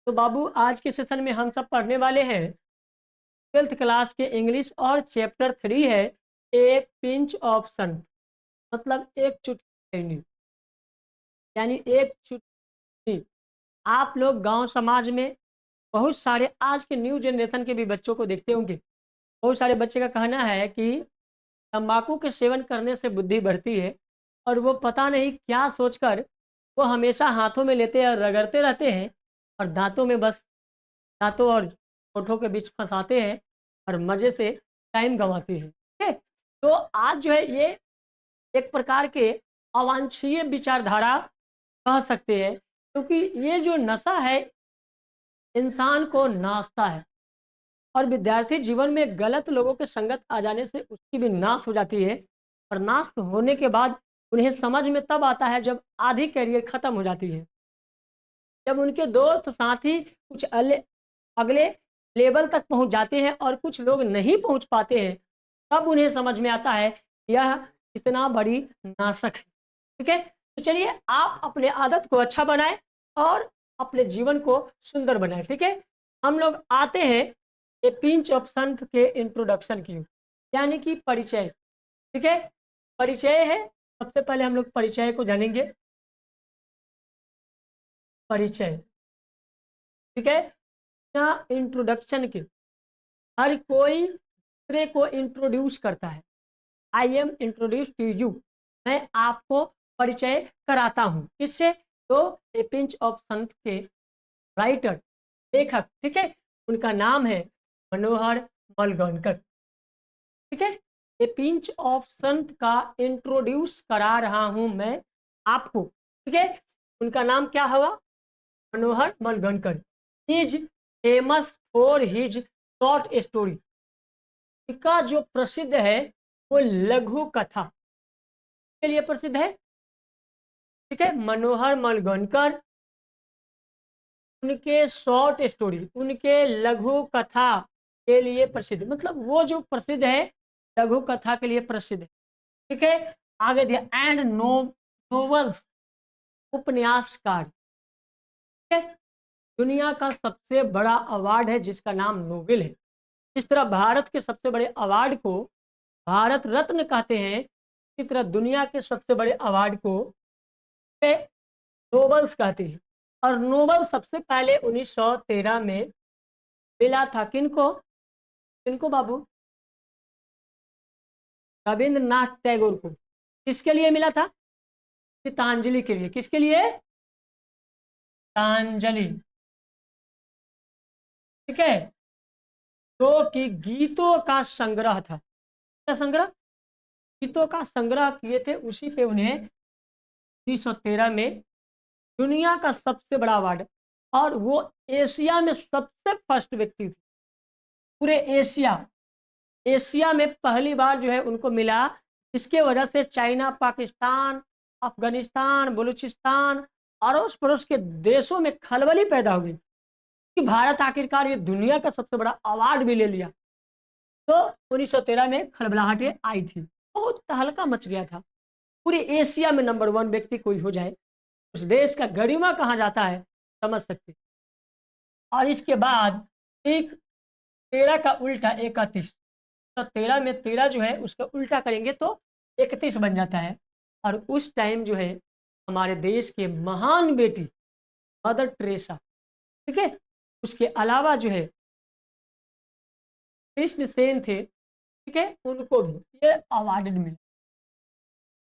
तो बाबू आज के सेशन में हम सब पढ़ने वाले हैं 12th क्लास के इंग्लिश और चैप्टर 3 है ए पिंच ऑफ सन। मतलब एक चुटकी चीनी, यानी एक चुटकी। आप लोग गांव समाज में बहुत सारे आज के न्यू जनरेशन के भी बच्चों को देखते होंगे। बहुत सारे बच्चे का कहना है कि तंबाकू के सेवन करने से बुद्धि बढ़ती है, और वो पता नहीं क्या सोचकर वो हमेशा हाथों में लेते और रगड़ते रहते हैं, और दांतों में बस दांतों और होठों के बीच फंसाते हैं और मज़े से टाइम गंवाते हैं। ठीक है, तो आज जो है ये एक प्रकार के अवांछनीय विचारधारा कह सकते हैं, क्योंकि ये जो नशा है इंसान को नाचता है, और विद्यार्थी जीवन में गलत लोगों के संगत आ जाने से उसकी भी नाश हो जाती है। और नाश होने के बाद उन्हें समझ में तब आता है जब आधी कैरियर खत्म हो जाती है, जब उनके दोस्त साथी कुछ अगले लेवल तक पहुंच जाते हैं और कुछ लोग नहीं पहुंच पाते हैं, तब उन्हें समझ में आता है यह कितना बड़ी नाशक है। ठीक है, तो चलिए आप अपने आदत को अच्छा बनाएं और अपने जीवन को सुंदर बनाएं। ठीक है, हम लोग आते हैं ए पिंच ऑफ संत के इंट्रोडक्शन की, यानी कि परिचय। ठीक है, परिचय है। सबसे पहले हम लोग परिचय को जानेंगे। परिचय, ठीक है ना। इंट्रोडक्शन के हर कोई दूसरे को इंट्रोड्यूस करता है। I am introduce to you, मैं आपको परिचय कराता हूँ। किससे? तो ए पिंच ऑफ संत के राइटर, लेखक, ठीक है, उनका नाम है मनोहर मलगोनकर। ठीक है, ए पिंच ऑफ संत का इंट्रोड्यूस करा रहा हूं मैं आपको। ठीक है, उनका नाम क्या होगा? Manohar Malgonkar. Is famous for his short story. इनका जो प्रसिद्ध है वो लघु कथा के लिए प्रसिद्ध है। ठीक है, मनोहर मलगोनकर उनके शॉर्ट स्टोरी, उनके लघु कथा के लिए प्रसिद्ध, मतलब वो जो प्रसिद्ध है लघु कथा के लिए प्रसिद्ध है। ठीक है, आगे दिया एंड नोवेल्स, उपन्यासकार। ठीक है, दुनिया का सबसे बड़ा अवार्ड है जिसका नाम नोबेल है। इस तरह भारत के सबसे बड़े अवार्ड को भारत रत्न कहते हैं, इसी तरह दुनिया के सबसे बड़े अवार्ड को नोबल्स कहते हैं। और नोबल सबसे पहले 1913 में मिला था किनको? किनको बाबू? रविंद्रनाथ टैगोर को। किसके लिए मिला था? गीतांजलि के लिए। किसके लिए? गीतांजलि। ठीक है, जो कि गीतों का संग्रह था। क्या संग्रह? गीतों का संग्रह किए थे, उसी पे उन्हें 1913 में दुनिया का सबसे बड़ा अवार्ड, और वो एशिया में सबसे फर्स्ट व्यक्ति थे। पूरे एशिया में पहली बार जो है उनको मिला, इसके वजह से चाइना, पाकिस्तान, अफगानिस्तान, बलूचिस्तान, अड़ोस पड़ोस के देशों में खलबली पैदा हो गई कि भारत आखिरकार ये दुनिया का सबसे बड़ा अवार्ड भी ले लिया। तो 1913 में खलबलाहटें आई थी, बहुत तहलका मच गया था। पूरे एशिया में नंबर 1 व्यक्ति कोई हो जाए, उस देश का गरिमा कहा जाता है, समझ सकते। और इसके बाद एक 13 का उल्टा 31, तो 13 में 13 जो है उसका उल्टा करेंगे तो 31 बन जाता है। और उस टाइम जो है हमारे देश के महान बेटी मदर टेरेसा, ठीक है, उसके अलावा जो है कृष्ण सेन थे, ठीक है, उनको भी ये अवार्ड मिला,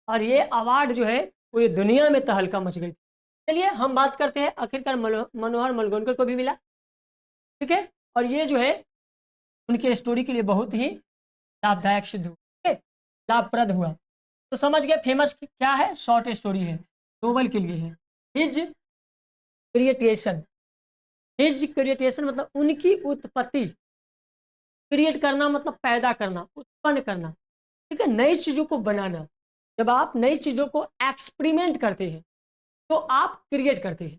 और ये अवार्ड जो है पूरी दुनिया में तहलका मच गई। चलिए हम बात करते हैं, आखिरकार मनोहर मलगोनकर को भी मिला। ठीक है, और ये जो है उनके स्टोरी के लिए बहुत ही लाभदायक सिद्ध हुआ, ठीक है, लाभप्रद हुआ। तो समझ गए फेमस क्या है? शॉर्ट स्टोरी है, नोबल के लिए है। हिज क्रिएटेशन, हिज क्रिएटेशन मतलब उनकी उत्पत्ति। क्रिएट करना मतलब पैदा करना, उत्पन्न करना। ठीक है, नई चीजों को बनाना। जब आप नई चीजों को एक्सपेरिमेंट करते हैं तो आप क्रिएट करते हैं।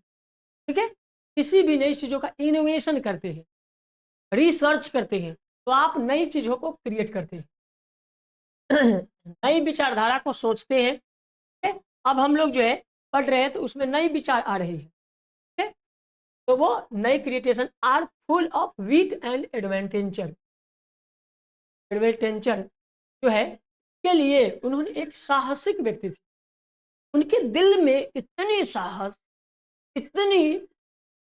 ठीक है, किसी भी नई चीजों का इनोवेशन करते हैं, रिसर्च करते हैं, तो आप नई चीजों को क्रिएट करते हैं, नई विचारधारा को सोचते हैं। ठीक है? अब हम लोग जो है पढ़ रहे हैं तो उसमें नई विचार आ रही है। ठीक है? तो वो नई creations are full of wit and adventure. Adventure जो है के लिए उन्होंने एक साहसिक व्यक्ति थे, उनके दिल में इतनी साहस, इतनी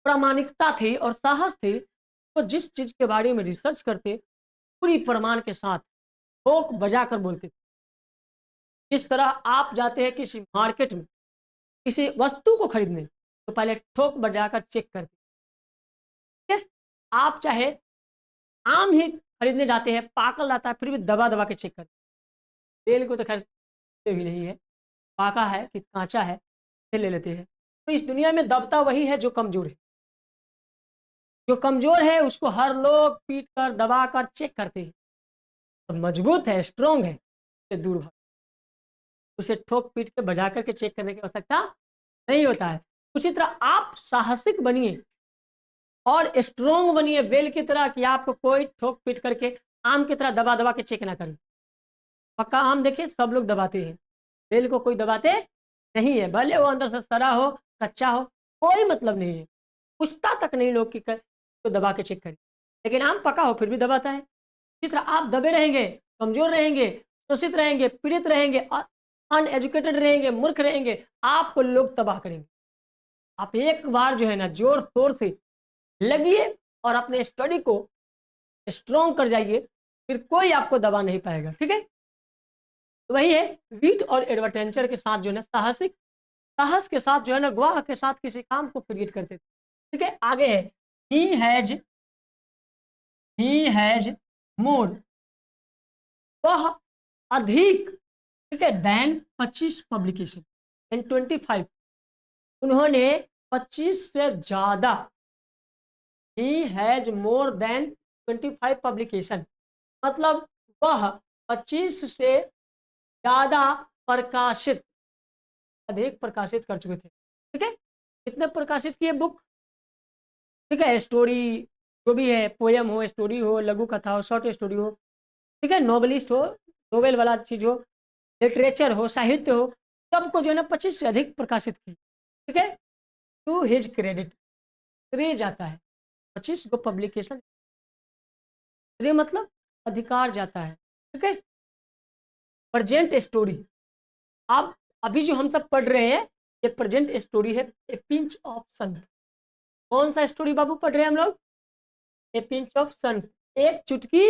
प्रामाणिकता थी और साहस थी, तो जिस चीज के बारे में रिसर्च करते पूरी प्रमाण के साथ ठोक बजा कर बोलते थे। जिस तरह आप जाते हैं किसी मार्केट में किसी वस्तु को खरीदने, तो पहले ठोक बजाकर चेक करते, ठीक है? आप चाहे आम ही खरीदने जाते हैं, पाकल आता है फिर भी दबा दबा के चेक करते, बेल को तो खरीदते भी नहीं है, पाका है कि कांचा है ले लेते हैं। तो इस दुनिया में दबता वही है जो कमजोर है, जो कमजोर है उसको हर लोग पीट कर दबा कर चेक करते हैं, और मजबूत है स्ट्रोंग है उससे दूर भाग, उसे ठोक पीट के बजा करके चेक करने की आवश्यकता नहीं होता है। उसी तरह आप साहसिक बनिए और स्ट्रोंग बनिए बेल की तरह, कि आपको कोई ठोक पीट करके आम की तरह दबा दबा के चेक ना करे। पक्का आम देखिए सब लोग दबाते हैं, बेल को कोई दबाते नहीं है, भले वो अंदर से सड़ा हो कच्चा हो, कोई मतलब नहीं है, पूछता तक नहीं लोग की तो दबा के चेक करें, लेकिन आम पका हो फिर भी दबाता है। इसी तरह आप दबे रहेंगे, कमजोर रहेंगे, शोषित रहेंगे, पीड़ित रहेंगे, अनएजुकेटेड रहेंगे, मूर्ख रहेंगे, आपको लोग तबाह करेंगे। आप एक बार जो है ना जोर शोर से लगिए और अपने स्टडी को स्ट्रॉन्ग कर जाइए, फिर कोई आपको दबा नहीं पाएगा, ठीक है? तो वही है वीट और एडवेंचर के साथ जो है ना साहसिक, साहस के साथ जो है ना गवाह के साथ किसी काम को क्रिएट करते थे, ठीक है? आगे है ही हैज मोर, वह अधिक, ठीक है, देन 25 पब्लिकेशन इन 25, उन्होंने 25 से ज्यादा, he has more than 25 publication, मतलब वह 25 से ज्यादा प्रकाशित, अधिक प्रकाशित कर चुके थे, ठीक है? कितने प्रकाशित किए बुक, ठीक है? स्टोरी जो भी है, पोयम हो, स्टोरी हो, लघु कथा हो, शॉर्ट स्टोरी हो, ठीक है, नॉवलिस्ट हो, नोवेल वाला चीज हो, लिटरेचर हो, साहित्य हो, सबको जो है ना 25 से अधिक प्रकाशित की, ठीक है? टू हिज क्रेडिट, श्रेय जाता है, 25 को पब्लिकेशन, श्रेय मतलब अधिकार जाता है, ठीक है? प्रेजेंट स्टोरी, आप अभी जो हम सब पढ़ रहे हैं ये प्रेजेंट स्टोरी है, ए पिंच ऑफ सन। कौन सा स्टोरी बाबू पढ़ रहे हैं हम लोग? ए पिंच ऑफ सन, एक चुटकी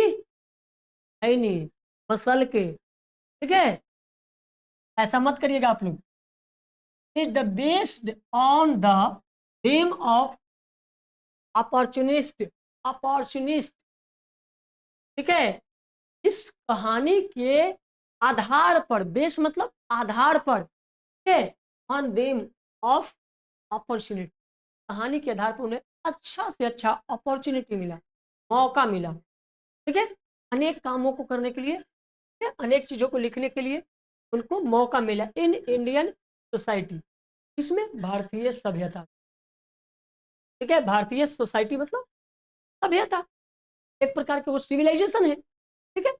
है नहीं मसल के, ठीक है? ऐसा मत करिएगा आप लोग। Is the based on the theme of opportunist, opportunist, ठीक है? इस कहानी के आधार पर, बेस मतलब आधार पर, ठीक है, ऑन थीम ऑफ अपॉर्चुनिटी, कहानी के आधार पर उन्हें अच्छा से अच्छा अपॉर्चुनिटी मिला, मौका मिला, ठीक है? अनेक कामों को करने के लिए, ठीक है? अनेक चीजों को लिखने के लिए उनको मौका मिला इन इंडियन सोसाइटी, इसमें भारतीय सभ्यता, ठीक है? भारतीय सोसाइटी मतलब सभ्यता, एक प्रकार के वो सिविलाइजेशन है, ठीक है?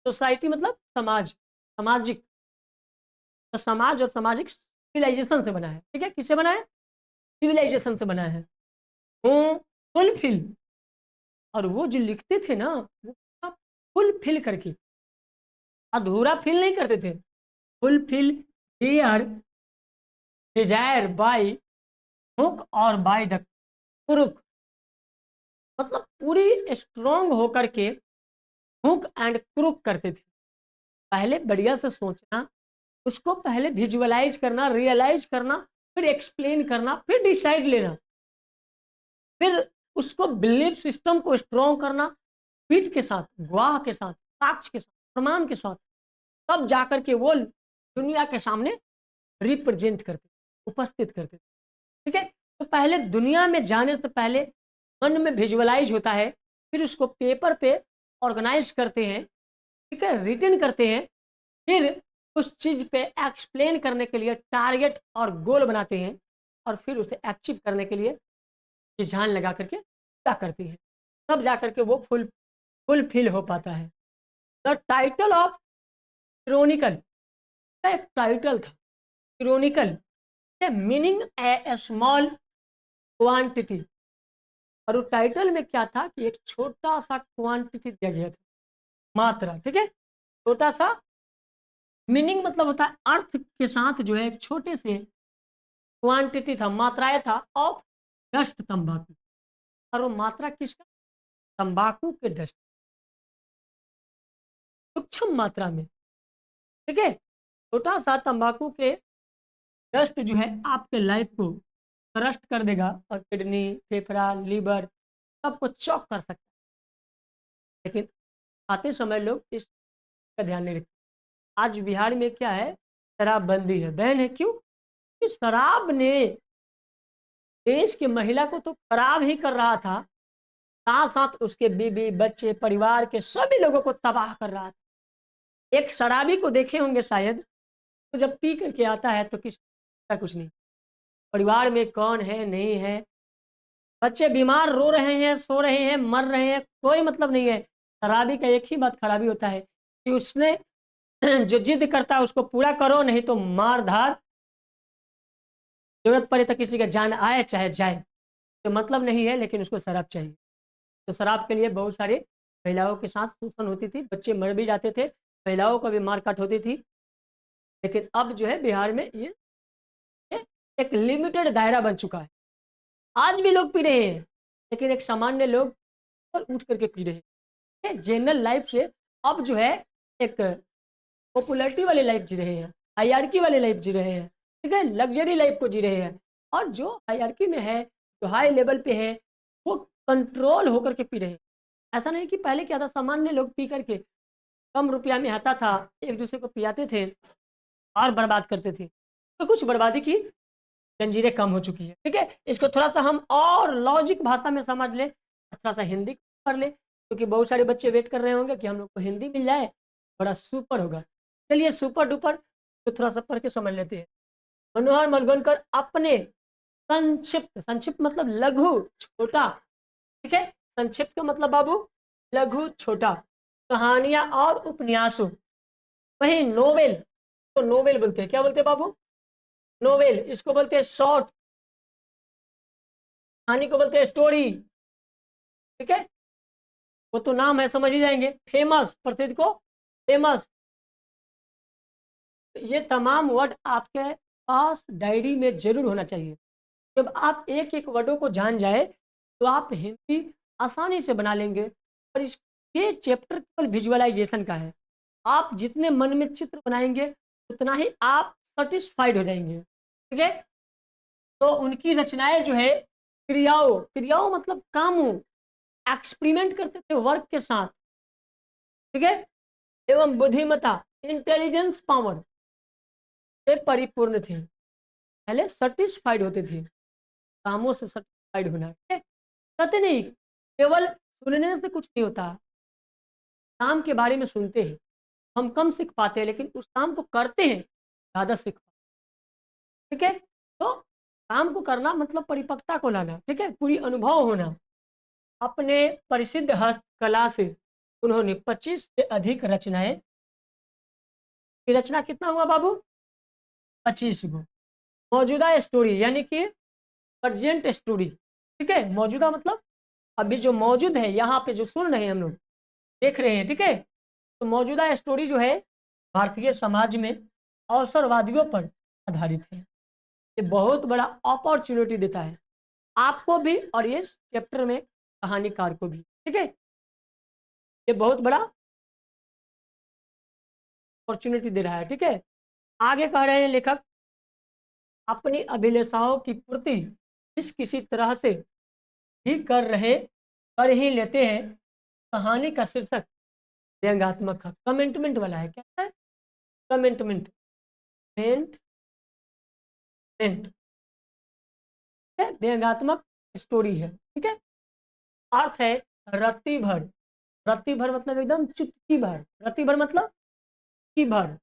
सोसाइटी मतलब समाज, सामाजिक, तो समाज और सामाजिक सिविलाइजेशन से बना है, ठीक है? किससे बना है? सिविलाइजेशन से बना है। हूँ फुलफिल, और वो जो लिखते थे ना वो फुलफिल करके, अधूरा फिल नहीं करते थे, fulfil here desire by hook और बाय द क्रुक, मतलब पूरी स्ट्रॉन्ग होकर के हुक एंड क्रुक करते थे। पहले बढ़िया से सोचना, उसको पहले विजुअलाइज करना, रियलाइज करना, फिर एक्सप्लेन करना, फिर डिसाइड लेना, फिर उसको बिलीफ सिस्टम को स्ट्रॉन्ग करना, पीठ के साथ, गवाह के साथ, साक्ष्य के साथ, प्रमाण के साथ, तब जाकर के वो दुनिया के सामने रिप्रेजेंट करते, उपस्थित करते, ठीक है? तो पहले दुनिया में जाने से पहले मन में विजुअलाइज होता है, फिर उसको पेपर पे ऑर्गेनाइज करते हैं, ठीक है, रिटन करते हैं, फिर उस चीज पे एक्सप्लेन करने के लिए टारगेट और गोल बनाते हैं, और फिर उसे अचीव करने के लिए जान लगा करके क्या करती है, तब जाकर के वो फुलफिल हो पाता है। द टाइटल ऑफ क्रोनिकल, एक टाइटल था क्रोनिकल, मीनिंग ए स्मॉल क्वांटिटी, और उस टाइटल में क्या था कि एक छोटा सा क्वांटिटी दिया गया था, मात्रा, ठीक है, छोटा सा, मीनिंग मतलब होता है अर्थ के साथ जो है एक छोटे से क्वांटिटी था, मात्राएं था ऑफ डस्ट तंबाकू, और वो मात्रा किसका, तंबाकू के डस्ट, सूक्ष्म मात्रा में, ठीक है, छोटा सा तंबाकू के डस्ट जो है आपके लाइफ को करस्ट कर देगा और किडनी, फेफड़ा, लीवर सबको चौक कर सकता है। लेकिन आते समय लोग इसका ध्यान नहीं रखते। आज बिहार में क्या है, शराबबंदी है, बैन है, क्यों? कि शराब ने देश की महिला को तो खराब ही कर रहा था, साथ साथ उसके बीबी, बच्चे, परिवार के सभी लोगों को तबाह कर रहा था। एक शराबी को देखे होंगे शायद, तो जब पी करके आता है तो किसका कुछ नहीं, परिवार में कौन है नहीं है, बच्चे बीमार रो रहे हैं, सो रहे हैं, मर रहे हैं, कोई मतलब नहीं है। शराबी का एक ही बात खराबी होता है कि उसने जो जिद करता है उसको पूरा करो, नहीं तो मार धार, जरूरत पड़े तो किसी का जान आए चाहे जाए, तो मतलब नहीं है, लेकिन उसको शराब चाहिए। तो शराब के लिए बहुत सारे महिलाओं के साथ शोषण होती थी, बच्चे मर भी जाते थे, महिलाओं को भी मारकाट होती थी। लेकिन अब जो है बिहार में ये एक लिमिटेड दायरा बन चुका है। आज भी लोग पी रहे हैं, लेकिन एक सामान्य लोग पर उठ करके पी रहे हैं, जनरल लाइफ से अब जो है एक पॉपुलैरिटी वाली लाइफ जी रहे हैं, हायरार्की वाली लाइफ जी रहे हैं, ठीक है, लग्जरी लाइफ को जी रहे हैं। और जो हायरार्की में है, जो हाई लेवल पे है, वो कंट्रोल होकर के पी रहे हैं। ऐसा नहीं कि पहले क्या था, सामान्य लोग पी करके कम रुपया में आता था, एक दूसरे को पियाते थे और बर्बाद करते थे, तो कुछ बर्बादी की जंजीरें कम हो चुकी है, ठीक है। इसको थोड़ा सा हम और लॉजिक भाषा में समझ ले, थोड़ा सा हिंदी पढ़ ले, क्योंकि बहुत सारे बच्चे वेट कर रहे होंगे कि हम लोग को हिंदी मिल जाए, बड़ा सुपर होगा। चलिए सुपर डुपर तो थोड़ा सा पढ़ के समझ लेते हैं। मनोहर मलगोनकर अपने संक्षिप्त, संक्षिप्त मतलब लघु, छोटा, ठीक है, संक्षिप्त का मतलब बाबू लघु, छोटा, कहानियां और उपन्यासों, वही नोवेल, तो नोवेल बोलते हैं, क्या बोलते हैं बाबू, नोवेल, इसको बोलते हैं शॉर्ट, कहानी को बोलते हैं स्टोरी, ठीक है, वो तो नाम है, समझ ही जाएंगे। फेमस, प्रसिद्ध को फेमस, ये तमाम वर्ड आपके पास डायरी में जरूर होना चाहिए। जब आप एक एक वर्डों को जान जाए तो आप हिंदी आसानी से बना लेंगे। और ये चैप्टर केवल विजुअलाइजेशन का है, आप जितने मन में चित्र बनाएंगे उतना ही आप सेटिस्फाइड हो जाएंगे, ठीक है। तो उनकी रचनाएं जो है, क्रियाओं, क्रियाओं मतलब कामों, एक्सपेरिमेंट करते थे वर्क के साथ, ठीक है, एवं बुद्धिमत्ता, इंटेलिजेंस पावर से परिपूर्ण थे। पहले सेटिस्फाइड होते थे, कामों से सेटिस्फाइड होना, ठीक है। कहते नहीं केवल सुनने से कुछ नहीं होता, काम के बारे में सुनते हैं, हम कम सीख पाते हैं, लेकिन उस काम को करते हैं ज्यादा सीख पाते, ठीक है। तो काम को करना मतलब परिपक्वता को लाना, ठीक है, पूरी अनुभव होना। अपने प्रसिद्ध हस्तकला से उन्होंने 25 से अधिक रचनाएं की, रचना कितना हुआ बाबू, 25 गो। मौजूदा स्टोरी यानी कि प्रेजेंट स्टोरी, ठीक है, मौजूदा मतलब अभी जो मौजूद है, यहाँ पे जो सुन रहे हैं हम लोग, देख रहे हैं, ठीक है। तो मौजूदा स्टोरी जो है भारतीय समाज में अवसरवादियों पर आधारित है। ये बहुत बड़ा अपॉर्चुनिटी देता है आपको भी और इस चैप्टर में कहानीकार को भी, ठीक है। ये बहुत बड़ा अपॉर्चुनिटी दे रहा है, ठीक है। आगे कह रहे हैं लेखक, अपनी अभिलाषाओं की पूर्ति इस किसी तरह से ही कर ही लेते हैं। कहानी का शीर्षक व्यंग्यात्मक है, कमेंटमेंट वाला है, क्या है, कमेंटमेंट, मेंट मेंट, व्यंग्यात्मक स्टोरी है, ठीक है। अर्थ है रत्ती भर, रत्ती भर मतलब एकदम चुटकी भर, रत्ती भर मतलब चुटकी भर,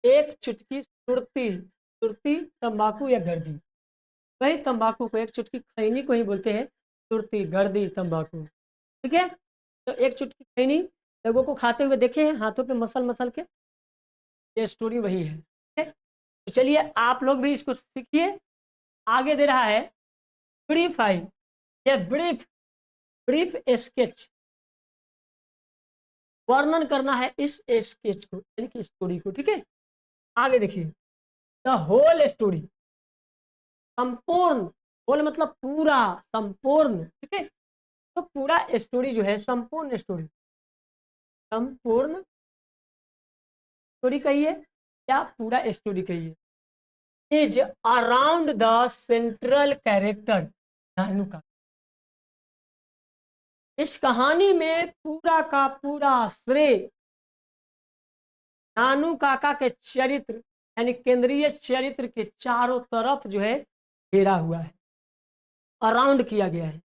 एक चुटकी सुरती, सुरती तंबाकू या गर्दी, वही तंबाकू को, एक चुटकी खैनी को ही बोलते हैं सुरती, गर्दी, तंबाकू, ठीक है। तो एक चुटकी खैनी लोगों को खाते हुए देखे हैं, हाथों पे मसल मसल के, ये स्टोरी वही है, ठीक है। तो चलिए आप लोग भी इसको सीखिए। आगे दे रहा है ब्रीफ आई, ये ब्रीफ ब्रीफ स्केच, वर्णन करना है इस स्केच को यानी कि स्टोरी को। ठीक है, आगे देखिए, द होल स्टोरी, संपूर्ण, होल मतलब पूरा, संपूर्ण। ठीक है, तो पूरा स्टोरी जो है, संपूर्ण स्टोरी, संपूर्ण स्टोरी कहिए या पूरा स्टोरी कहिए, is around the central character Nanu का। इस कहानी में पूरा का पूरा श्रेय नानू काका के चरित्र यानी केंद्रीय चरित्र के चारों तरफ जो है घेरा हुआ है, अराउंड किया गया है।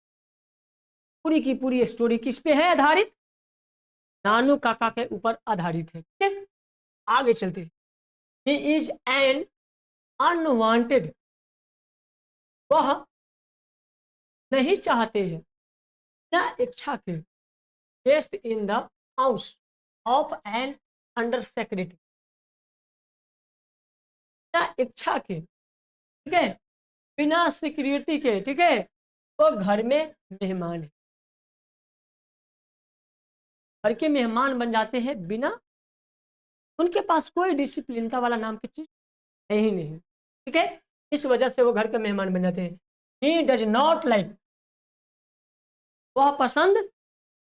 पूरी की पूरी स्टोरी किस पे है आधारित? नानू काका के ऊपर आधारित है। ठीक है, आगे चलते हैं। ही इज एन अनवांटेड, वह नहीं चाहते हैं न इच्छा के, based in the house of an under secretary, बिना इच्छा के, ठीक है, बिना सिक्योरिटी के। ठीक है, वो घर में मेहमान है, घर के मेहमान बन जाते हैं बिना, उनके पास कोई डिसिप्लिनता वाला नाम की चीज नहीं। ठीक है, इस वजह से वो घर के मेहमान बन जाते हैं। ही डज नॉट लाइक, वह पसंद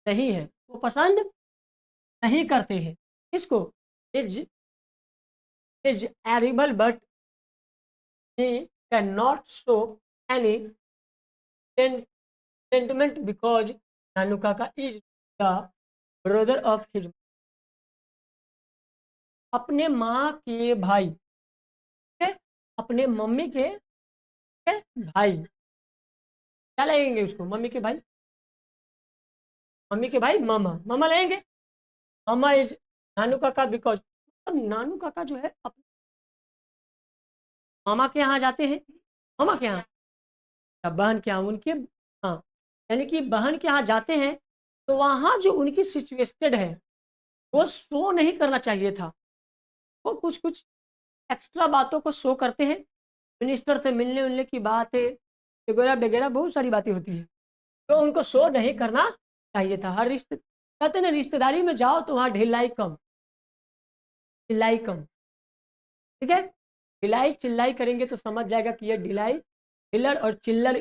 नहीं है, वो पसंद नहीं करते हैं किसको? Is is irritable but he cannot show any sentiment because Nanu Kaka is the brother of his, अपने माँ के भाई, ठीक है, अपने मम्मी के, ठीक है, भाई, क्या लगेंगे उसको? मम्मी के भाई, मम्मी के भाई मामा, मामा लगेंगे। मामा इज नानू काका बिकॉज, नानू काका जो है अपने मामा के यहाँ जाते हैं, मामा के यहाँ, बहन के यहाँ उनके, हाँ, यानी कि बहन के यहाँ जाते हैं, तो वहाँ जो उनकी सिचुएटेड है वो शो नहीं करना चाहिए था, वो कुछ कुछ एक्स्ट्रा बातों को शो करते हैं। मिनिस्टर से मिलने उलने की बात है वगैरह वगैरह, बहुत सारी बातें होती है, तो उनको शो नहीं करना चाहिए था। हर रिश्ते, कहते ना रिश्तेदारी में जाओ तो वहाँ ढिलाई कम, चिल्लाई कम। ठीक है, ढिलाई चिल्लाई करेंगे तो समझ जाएगा कि ये ढिलाई, हिलर और चिल्लर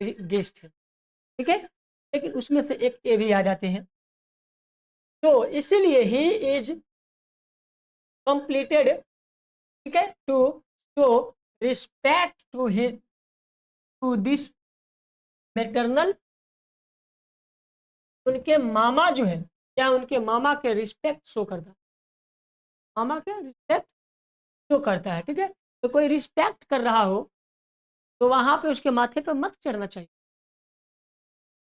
गेस्ट है। ठीक है, लेकिन उसमें से एक ए भी आ जाते हैं, तो इसीलिए ही इज कंप्लीटेड, ठीक है, to show respect to his, to this maternal, उनके मामा जो है, क्या उनके मामा के रिस्पेक्ट शो करता है, मामा के रिस्पेक्ट शो करता है। ठीक है, तो कोई रिस्पेक्ट कर रहा हो तो वहां पे उसके माथे पे मत चढ़ना चाहिए।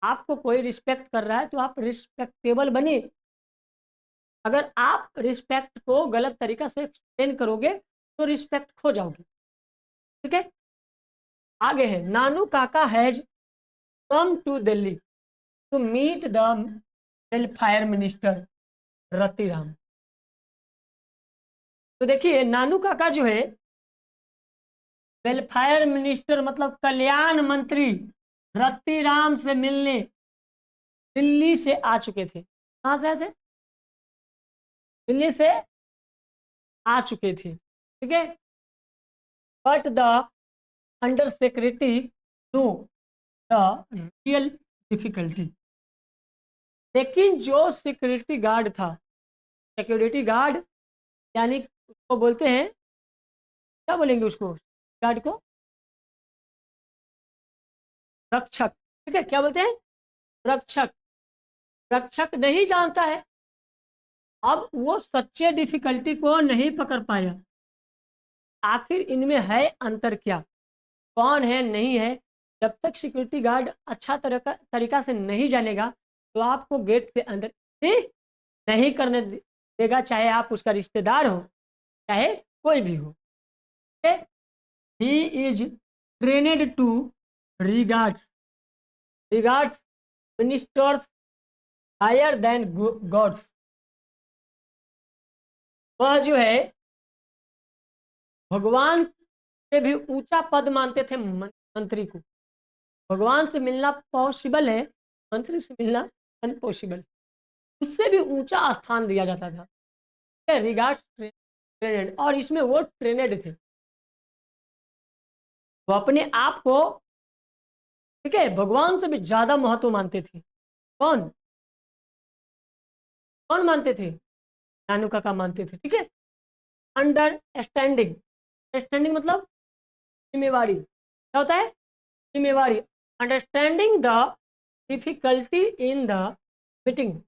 आपको कोई रिस्पेक्ट कर रहा है तो आप रिस्पेक्टेबल बने। अगर आप रिस्पेक्ट को गलत तरीका से एक्सप्लेन करोगे तो रिस्पेक्ट खो जाओगे। ठीक है, आगे है, Nanu Kaka has come to Delhi to meet the welfare minister Ratiram. तो देखिए, नानू काका जो है वेलफेयर मिनिस्टर मतलब कल्याण मंत्री रतिराम से मिलने दिल्ली से आ चुके थे। कहां से आए थे? दिल्ली से आ चुके थे। ठीक है, but the under secretary know the real difficulty, लेकिन जो सिक्योरिटी गार्ड था, सिक्योरिटी गार्ड यानी उसको बोलते हैं, क्या बोलेंगे उसको, गार्ड को? रक्षक। ठीक है, क्या बोलते हैं? रक्षक। रक्षक नहीं जानता है, अब वो सच्चे डिफिकल्टी को नहीं पकड़ पाया, आखिर इनमें है अंतर क्या, कौन है नहीं है। जब तक सिक्योरिटी गार्ड अच्छा तरीका से नहीं जानेगा तो आपको गेट के अंदर नहीं करने देगा, चाहे आप उसका रिश्तेदार हो, चाहे कोई भी हो। He is trained to regards, regards ministers higher than gods, वह जो है भगवान से भी ऊंचा पद मानते थे मंत्री को। भगवान से मिलना पॉसिबल है मंत्री से मिलना अनपॉसिबल, उससे भी ऊंचा स्थान दिया जाता था, रिगार्ड्स ट्रेनेड, और इसमें वो ट्रेनेड थे, वो अपने आप को, ठीक है, भगवान से भी ज्यादा महत्व मानते थे। कौन कौन मानते थे? नानू काका मानते थे, ठीक है। अंडरस्टैंडिंग, अंडरस्टैंडिंग मतलब जिम्मेवारी, क्या होता है? जिम्मेवारी। Understanding the difficulty in the meeting,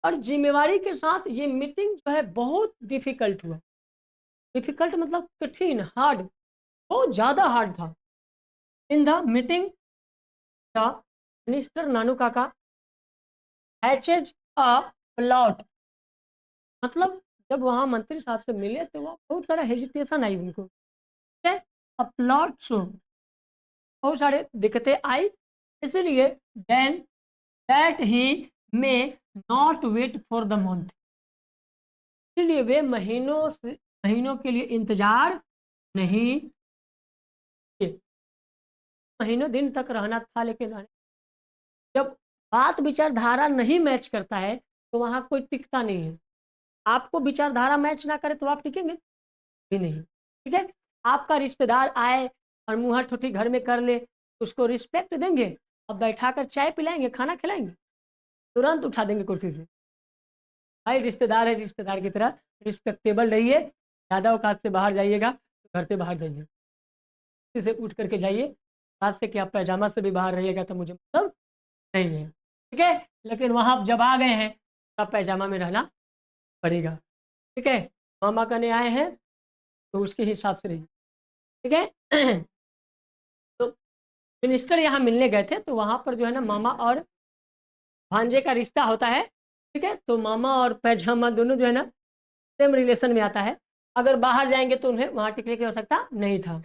और जिम्मेवारी के साथ ये मीटिंग जो है बहुत डिफिकल्ट हुआ। डिफिकल्ट मतलब कठिन, हार्ड, बहुत ज्यादा हार्ड था। In the meeting the minister Nanu Kaka hatches a plot, मतलब जब वहां मंत्री साहब से मिले तो वह बहुत सारा हेजिटेशन आई उनको, ठीक है, अ प्लॉट शो, बहुत सारे दिक्कतें आई, इसलिए then that he may not wait for the month, इसलिए वे महीनों के लिए इंतजार नहीं किए। महीनों दिन तक रहना था, लेकिन जब बात विचारधारा नहीं मैच करता है तो वहां कोई टिकता नहीं है। आपको विचारधारा मैच ना करे तो आप टिकेंगे भी नहीं, ठीक है। आपका रिश्तेदार आए और मुंह ठुठी घर में कर ले, उसको रिस्पेक्ट देंगे और बैठा कर चाय पिलाएंगे, खाना खिलाएंगे, तुरंत उठा देंगे कुर्सी से। भाई रिश्तेदार है, रिश्तेदार की तरह रिस्पेक्टेबल रहिए, ज़्यादा औकात से बाहर जाइएगा तो घर से बाहर जाइए, किसी से उठ करके जाइए, बात से कि आप पैजामा से भी बाहर रहिएगा तो मुझे मतलब नहीं है, ठीक है। लेकिन वहां जब आ गए हैं तो आप पैजामा में रहना पड़ेगा, ठीक है। मामा करने आए हैं तो उसके हिसाब से रहिए, ठीक है। तो मिनिस्टर यहाँ मिलने गए थे तो वहां पर जो है ना मामा और भांजे का रिश्ता होता है, ठीक है। तो मामा और पैजामा दोनों जो है ना सेम रिलेशन में आता है। अगर बाहर जाएंगे तो उन्हें वहां टिकने की आवश्यकता नहीं था,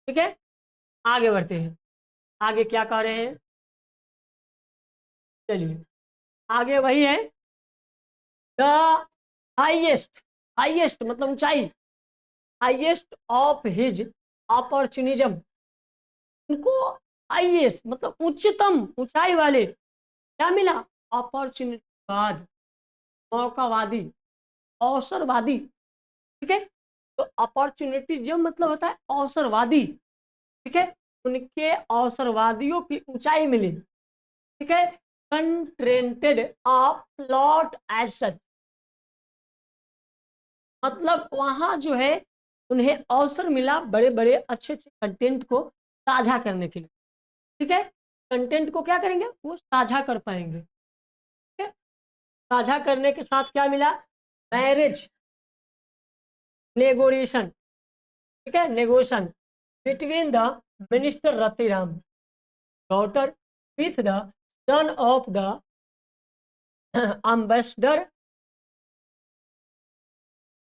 ठीक है। आगे बढ़ते हैं, आगे क्या कह रहे हैं, चलिए आगे वही है। द हाइएस्ट, हाइएस्ट मतलब ऊंचाई, हाइएस्ट ऑफ हिज अपॉर्चुनिज्म, उनको हाइएस्ट मतलब उच्चतम ऊंचाई वाले क्या मिला? अपॉर्चुनिटीवाद, मौकावादी, अवसरवादी, ठीक है। तो अपॉर्चुनिटी जो मतलब होता है अवसरवादी, ठीक है, उनके अवसरवादियों की ऊंचाई मिली, ठीक है। कंट्रेंटेड अ प्लॉट एज सच, मतलब वहां जो है उन्हें अवसर मिला बड़े बड़े अच्छे अच्छे कंटेंट को साझा करने के लिए, ठीक है। कंटेंट को क्या करेंगे? वो साझा कर पाएंगे, ठीक है। साझा करने के साथ क्या मिला? मैरिज नेगोशिएशन, ठीक है, negotiation between the minister Ratiram daughter with the son of the ambassador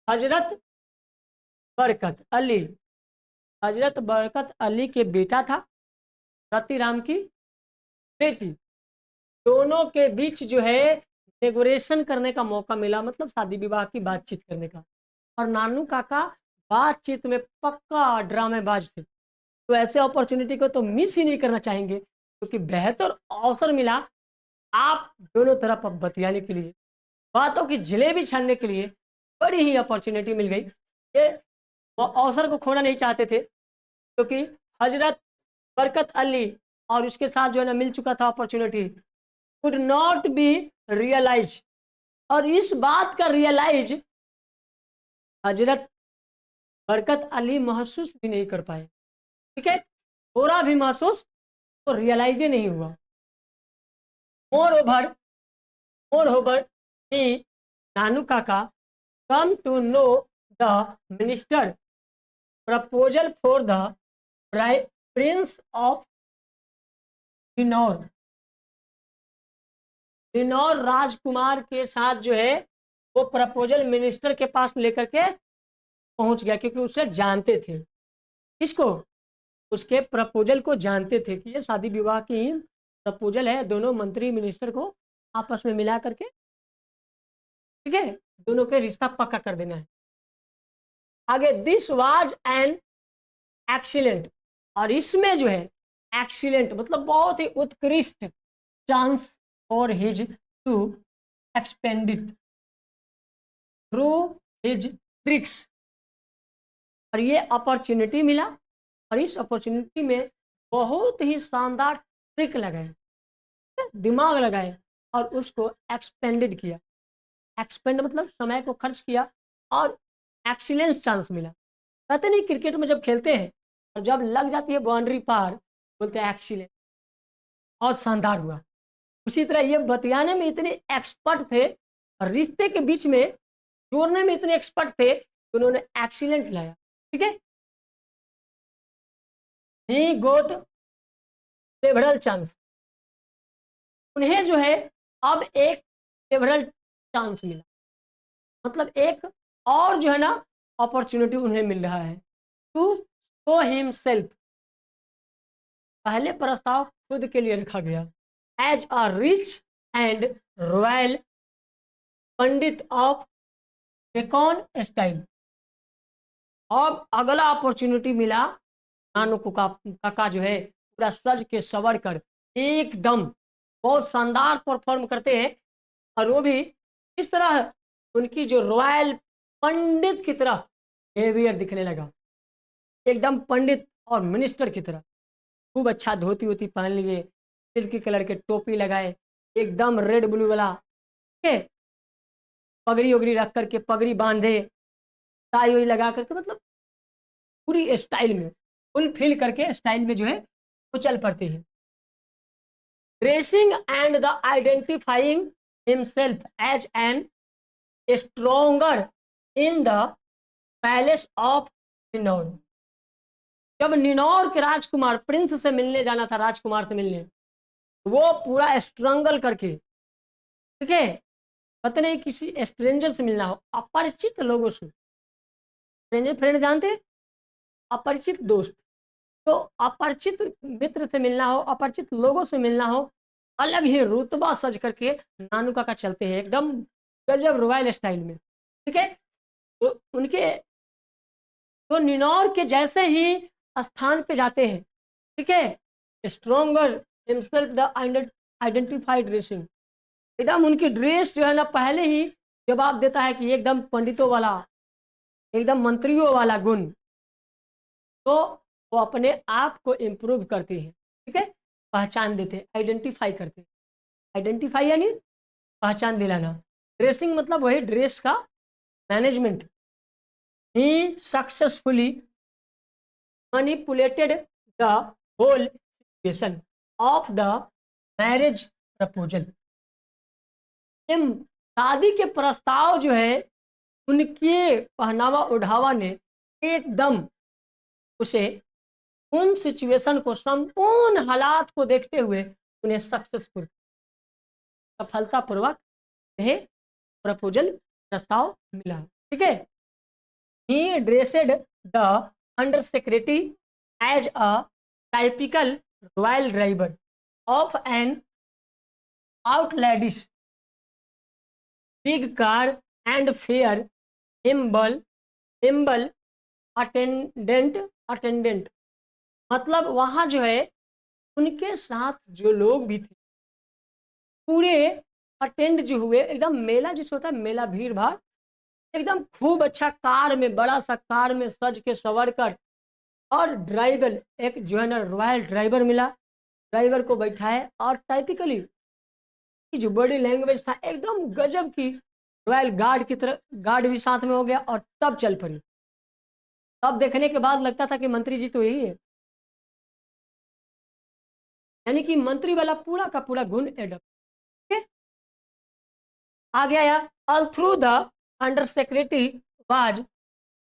हजरत बरकत अली, हजरत बरकत अली के बेटा था, रतिराम की बेटी, दोनों के बीच जो है नेगोशिएशन करने का मौका मिला, मतलब शादी विवाह की बातचीत करने का। और नानू काका बातचीत में पक्का ड्रामेबाज थे, तो ऐसे अपॉर्चुनिटी को तो मिस ही नहीं करना चाहेंगे, क्योंकि बेहतर अवसर मिला आप दोनों तरफ अब बतियाने के लिए, बातों की जलेबी छानने के लिए बड़ी ही अपॉर्चुनिटी मिल गई। ये वो अवसर को खोना नहीं चाहते थे, क्योंकि हजरत बरकत अली और उसके साथ जो है ना मिल चुका था opportunity, could not be realise, और इस बात का रियलाइज हजरत बरकत अली महसूस भी नहीं कर पाए, ठीक है, थोड़ा भी महसूस तो रियलाइज ही नहीं हुआ। More over, more over he Nanu Kaka come to know the minister proposal for the prince of Kinnaur, Kinnaur राजकुमार के साथ जो है वो प्रपोजल मिनिस्टर के पास लेकर के पहुंच गया, क्योंकि उसे जानते थे, किसको? उसके प्रपोजल को जानते थे कि ये शादी विवाह की प्रपोजल है, दोनों मंत्री मिनिस्टर को आपस में मिला करके, ठीक है, दोनों के रिश्ता पक्का कर देना है। आगे दिस वाज एन एक्सीलेंट, और इसमें जो है एक्सीलेंट मतलब बहुत ही उत्कृष्ट, chance for his to expand it through his tricks, और ये अपॉर्चुनिटी मिला, और इस अपॉर्चुनिटी में बहुत ही शानदार ट्रिक लगाए, दिमाग लगाए और उसको एक्सपेंडेड किया। एक्सपेंड मतलब समय को खर्च किया और एक्सीलेंस चांस मिला। कहते नहीं क्रिकेट में जब खेलते हैं और जब लग जाती है बाउंड्री पार, बोलते हैं एक्सीलेंस, बहुत शानदार हुआ। उसी तरह ये बतियाने में इतने एक्सपर्ट थे और रिश्ते के बीच में जोड़ने में इतने एक्सपर्ट थे कि उन्होंने एक्सीलेंट लाया। ठीक है, ही गोट सेवरल चांस, उन्हें जो है अब एक सेवरल चांस मिला, मतलब एक और जो है ना अपॉर्चुनिटी उन्हें मिल रहा है टू शो हिमसेल्फ। पहले प्रस्ताव खुद के लिए रखा गया as a rich and royal pandit of Deccan style. अब अगला अपॉर्चुनिटी मिला, नानू काका जो है पूरा सज के सवर कर एकदम बहुत शानदार परफॉर्म करते हैं, और वो भी इस तरह उनकी जो रॉयल पंडित की तरह बिहेवियर दिखने लगा, एकदम पंडित और मिनिस्टर की तरह। खूब अच्छा धोती वोती पहन लिए, सिल्की कलर के टोपी लगाए, एकदम रेड ब्लू वाला, ठीक है, पगड़ी वगड़ी रख करके पगड़ी बांधे, टाई वाई लगा करके, मतलब पूरी स्टाइल में फुल फिल करके स्टाइल में जो है वो चल पड़ते हैं। Dressing and the identifying himself as an stronger in the palace of Ninaur. जब निनौर के राजकुमार प्रिंस से मिलने जाना था, राजकुमार से मिलने, वो पूरा स्ट्रगल करके, ठीक है, पता नहीं किसी स्ट्रेंजर से मिलना हो, अपरिचित लोगों से, स्ट्रेंजर फ्रेंड जानते, अपरिचित दोस्त, तो अपरिचित मित्र से मिलना हो, अपरिचित लोगों से मिलना हो, अलग ही रुतबा सज करके नानू काका चलते हैं एकदम गजब रॉयल स्टाइल में। ठीक है, तो उनके तो निनौर के जैसे ही स्थान पे जाते हैं, ठीक है, stronger himself the identified dressing, एकदम उनकी ड्रेस जो है ना पहले ही जवाब देता है कि एकदम पंडितों वाला, एकदम मंत्रियों वाला गुण, तो वो अपने आप को इम्प्रूव करते हैं। ठीक है, पहचान देते हैं, आइडेंटिफाई करते हैं। आइडेंटिफाई यानी पहचान दिलाना, ड्रेसिंग मतलब वही ड्रेस का management. He successfully manipulated the whole situation of the marriage proposal. शादी के प्रस्ताव जो है उनके पहनावा ओढ़ावा ने एकदम उसे, उन सिचुएशन को, संपूर्ण हालात को देखते हुए उन्हें सक्सेसफुल, सफलतापूर्वक उन्हें प्रपोजल प्रस्ताव मिला। ठीक है, he dressed the under secretary as a typical royal driver of an outlandish big car and fair humble attendant. मतलब वहां जो है उनके साथ जो लोग भी थे पूरे अटेंड जो हुए, एकदम मेला जिसे होता है मेला भीड़ भाड़, एकदम खूब अच्छा कार में, बड़ा सा कार में सज के सवर कर, और ड्राइवर एक जो है ना रॉयल ड्राइवर मिला, ड्राइवर को बैठाए और टाइपिकली जो बॉडी लैंग्वेज था एकदम गजब की, रॉयल गार्ड की तरह, गार्ड भी साथ में हो गया, और तब चल पड़ी। तब देखने के बाद लगता था कि मंत्री जी तो यही है, यानी कि मंत्री वाला पूरा का पूरा गुण एडप। आ गया यार, all through the under secretary was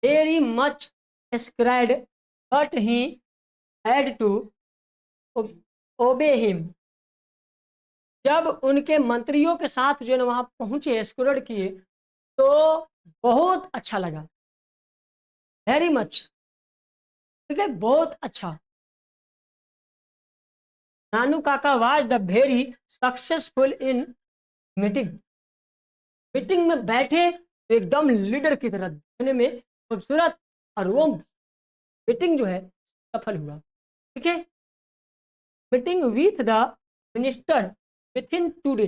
very much scared but he had to obey him. जब उनके मंत्रियों के साथ जो है वहां पहुंचे, स्क्रोड किए, तो बहुत अच्छा लगा, वेरी मच, ठीक है, बहुत अच्छा। नानू काका was the very successful in meeting. Meeting में बैठे तो एकदम लीडर की तरह दिखने में खूबसूरत, और वो मीटिंग जो है सफल हुआ। ठीक है, meeting with the minister with in 2 day,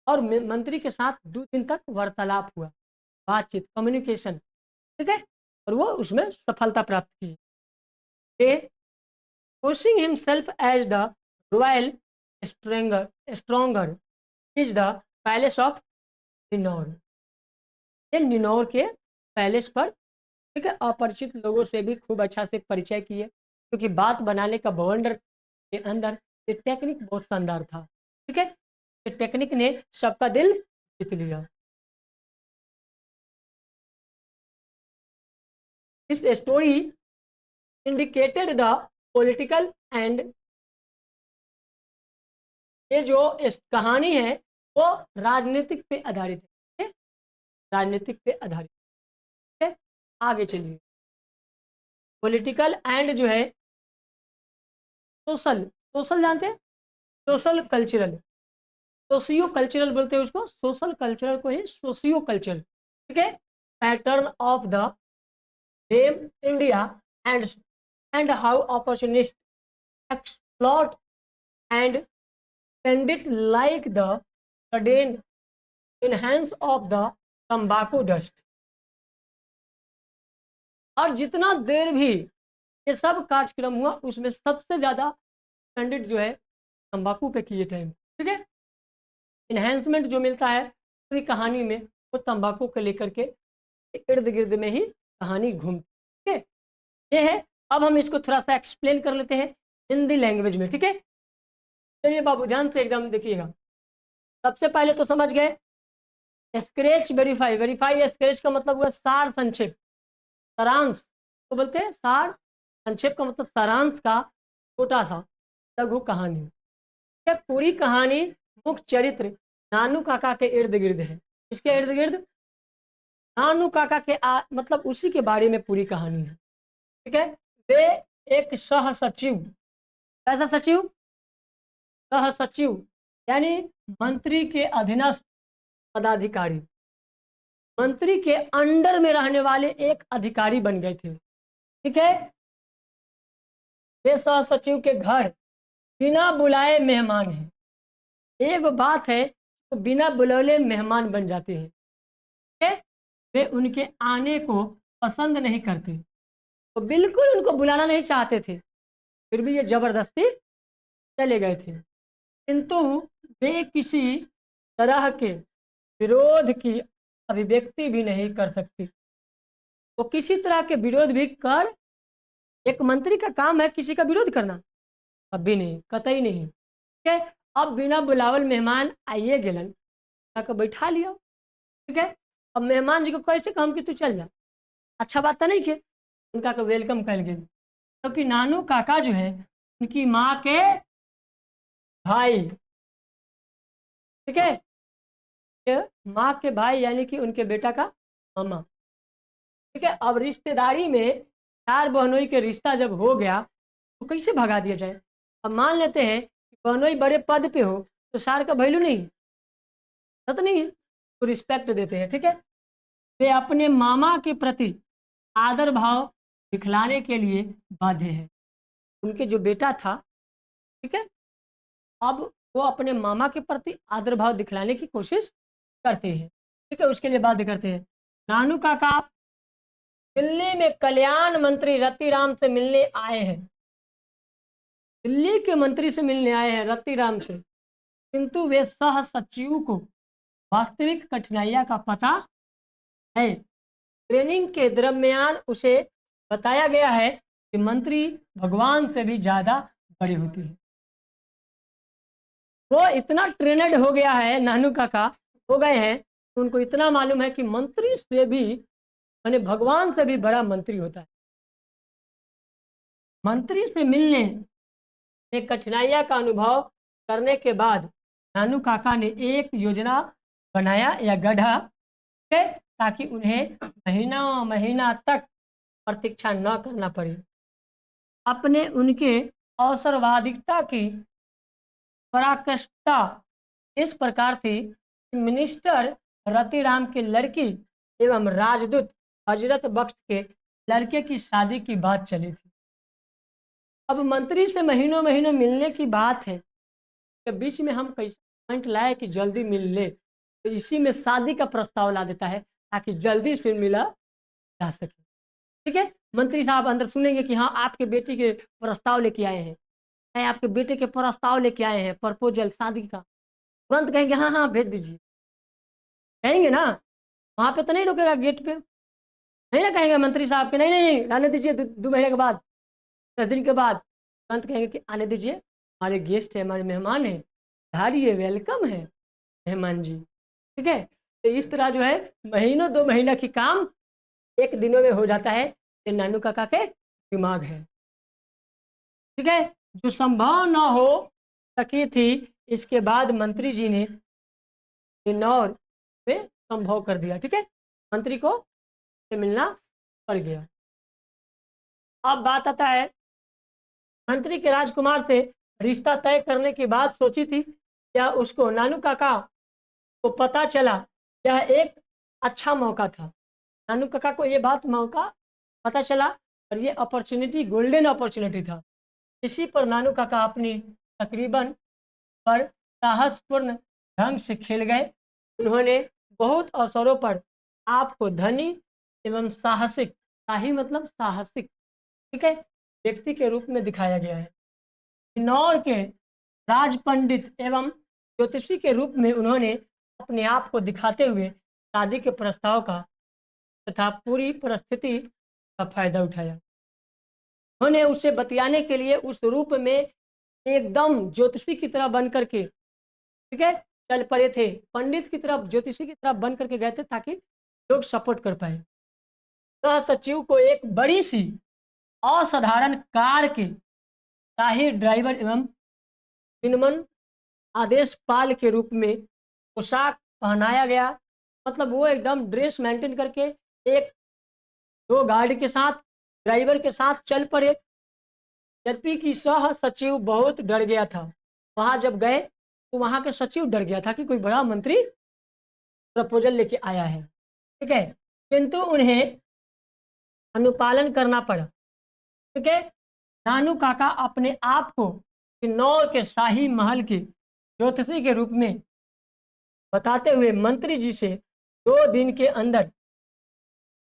और मंत्री के साथ 2 दिन तक वार्तालाप हुआ, बातचीत, कम्युनिकेशन, ठीक है, और वो उसमें सफलता प्राप्त की। Pushing himself as the royal stronger is the palace of Ninaur. ये निनौर के पैलेस पर, ठीक है, अपरिचित लोगों से भी खूब अच्छा से परिचय किए, क्योंकि बात बनाने का बवंडर के अंदर ये टेक्निक बहुत शानदार था, ठीक है, ये टेक्निक ने सबका दिल जीत लिया। इस story indicated the political and, ये जो इस कहानी है वो राजनीतिक पे आधारित है, राजनीतिक पे आधारित है। आगे चलिए, पॉलिटिकल एंड जो है सोशल, सोशल जानते हैं, सोशल कल्चरल, सोशियो कल्चरल बोलते हैं उसको, सोशल कल्चरल को ही सोशियो कल्चरल, ठीक है, pattern of the name India and how opportunist exploit and pandit like the sudden enhance of the तंबाकू डस्ट। और जितना देर भी ये सब कार्यक्रम हुआ उसमें सबसे ज्यादा पेंडिट जो है तंबाकू पे किए थे, ठीक है, इन्हेंसमेंट जो मिलता है पूरी कहानी में वो तंबाकू को लेकर के इर्द गिर्द में ही कहानी घूमती, ठीक है, ये है। अब हम इसको थोड़ा सा एक्सप्लेन कर लेते हैं हिंदी लैंग्वेज में, ठीक है। चलिए बाबू ध्यान से एकदम देखिएगा। सबसे पहले तो समझ गए स्क्रैच वेरीफाई, वेरीफाई स्क्रैच का मतलब हुआ सार संक्षेप, सारांश तो बोलते हैं, सार संक्षेप का मतलब सारांश का छोटा सा लघु कहानी। पूरी कहानी मुख्य चरित्र नानू काका के इर्द गिर्द है। इसके इर्द गिर्द नानू काका के मतलब उसी के बारे में पूरी कहानी है, ठीक है। वे एक सह सचिव, कैसा सचिव, सह सचिव यानी मंत्री के अधीनस्थ पदाधिकारी, मंत्री के अंडर में रहने वाले एक अधिकारी बन गए थे, ठीक है। वे सह सचिव के घर बिना बुलाए मेहमान हैं। एक बात है तो बिना बुलाए मेहमान बन जाते हैं, ठीक है? वे उनके आने को पसंद नहीं करते, तो बिल्कुल उनको बुलाना नहीं चाहते थे, फिर भी ये जबरदस्ती चले गए थे। किंतु वे किसी तरह के विरोध की अभिव्यक्ति भी नहीं कर सकती। तो किसी तरह के विरोध भी कर, एक मंत्री का काम है किसी का विरोध करना, कभी नहीं, कतई नहीं, ठीक है। अब बिना बुलावल मेहमान आइए गेलन, बैठा लिया, ठीक है। अब मेहमान जी को कैसे काम कि तू चल जा, अच्छा बात तो नहीं के उनका को वेलकम कर गए, क्योंकि तो नानू काका जो है उनकी माँ के भाई, ठीक है, माँ के भाई यानी कि उनके बेटा का मामा, ठीक है। अब रिश्तेदारी में चार बहनोई के रिश्ता जब हो गया तो कैसे भगा दिया जाए। अब मान लेते हैं कि बहनोई बड़े पद पे हो तो सार का वैल्यू नहीं है, सत नहीं है, तो रिस्पेक्ट देते हैं, ठीक है। वे अपने मामा के प्रति आदर भाव दिखलाने के लिए बाध्य है। उनके जो बेटा था, ठीक है, अब वो अपने मामा के प्रति आदर भाव दिखलाने की कोशिश करते हैं, ठीक है, उसके लिए बाध्य करते हैं। नानू काका दिल्ली में कल्याण मंत्री रतिराम से मिलने आए हैं, दिल्ली के मंत्री से मिलने आए हैं रतिराम से, किंतु वे सह सचिव को वास्तविक कठिनाइयां का पता है। ट्रेनिंग के दरमियान उसे बताया गया है कि मंत्री भगवान से भी ज्यादा बड़े होते हैं। वो इतना ट्रेनड हो गया है, नानू काका हो गए हैं, तो उनको इतना मालूम है कि मंत्री से भी माने भगवान से भी बड़ा मंत्री होता है। मंत्री से मिलने में कठिनाइयां का अनुभव करने के बाद नानू काका ने एक योजना बनाया या गढ़ा, ताकि उन्हें महीना महीना तक प्रतीक्षा न करना पड़े। अपने उनके अवसरवादिता की पराकाष्ठा इस प्रकार थी कि मिनिस्टर रतिराम की लड़की एवं राजदूत हजरत बख्श के लड़के की शादी की बात चली थी। अब मंत्री से महीनों महीनों मिलने की बात है, कि बीच में हम कैसे पॉइंट लाए कि जल्दी मिल ले, तो इसी में शादी का प्रस्ताव ला देता है ताकि जल्दी से मिला जा सके। ठीक है, मंत्री साहब अंदर सुनेंगे कि हाँ आपके बेटी के प्रस्ताव लेके आए हैं, आपके बेटे के प्रस्ताव लेके आए हैं, प्रपोजल शादी का। तुरंत कहेंगे हाँ हाँ भेज दीजिए, कहेंगे ना, वहां पे तो नहीं रुकेगा गेट पे, नहीं ना कहेंगे मंत्री साहब के नहीं नहीं नहीं आने दीजिए, 2 महीने के बाद, 10 दिन के बाद। तुरंत कहेंगे कि आने दीजिए, हमारे गेस्ट है, हमारे मेहमान है, धारिये वेलकम है मेहमान जी। ठीक है, तो इस तरह जो है महीनों 2 महीना की काम 1 दिनों में हो जाता है। ये नानू काका के दिमाग है। ठीक है, जो संभव ना हो सकी थी, इसके बाद मंत्री जी ने किन्नौर में संभव कर दिया। ठीक है, मंत्री को से मिलना पड़ गया। अब बात आता है, मंत्री के राजकुमार से रिश्ता तय करने की बात सोची थी, या उसको नानू काका को पता चला यह एक अच्छा मौका था। नानू काका को ये बात मौका पता चला और ये अपॉर्चुनिटी गोल्डन अपॉर्चुनिटी था। इसी पर नानू काका अपनी तकरीबन पर साहसपूर्ण ढंग से खेल गए। उन्होंने बहुत अवसरों पर आपको धनी एवं साहसिक, शाही मतलब साहसिक, ठीक है, व्यक्ति के रूप में दिखाया गया है। किन्नौर के राज पंडित एवं ज्योतिषी के रूप में उन्होंने अपने आप को दिखाते हुए शादी के प्रस्ताव का तथा पूरी परिस्थिति का फायदा उठाया। उन्होंने उसे बतियाने के लिए उस रूप में एकदम ज्योतिषी की तरह बन करके, ठीक है, चल पड़े थे। पंडित की तरफ, ज्योतिषी की तरफ बन करके गए थे ताकि लोग सपोर्ट कर पाए। सह सचिव को एक बड़ी सी असाधारण कार के शाही ड्राइवर एवं विनमन आदेश पाल के रूप में पोशाक पहनाया गया। मतलब वो एकदम ड्रेस मेंटेन करके एक 2 गार्ड के साथ, ड्राइवर के साथ चल पड़े। जबकि कि सह सचिव बहुत डर गया था। वहां जब गए तो वहां के सचिव डर गया था कि कोई बड़ा मंत्री प्रपोजल लेके आया है। ठीक है, किंतु उन्हें अनुपालन करना पड़ा। ठीक है, नानू काका अपने आप को किन्नौर के शाही महल के ज्योतिषी के रूप में बताते हुए मंत्री जी से 2 दिन के अंदर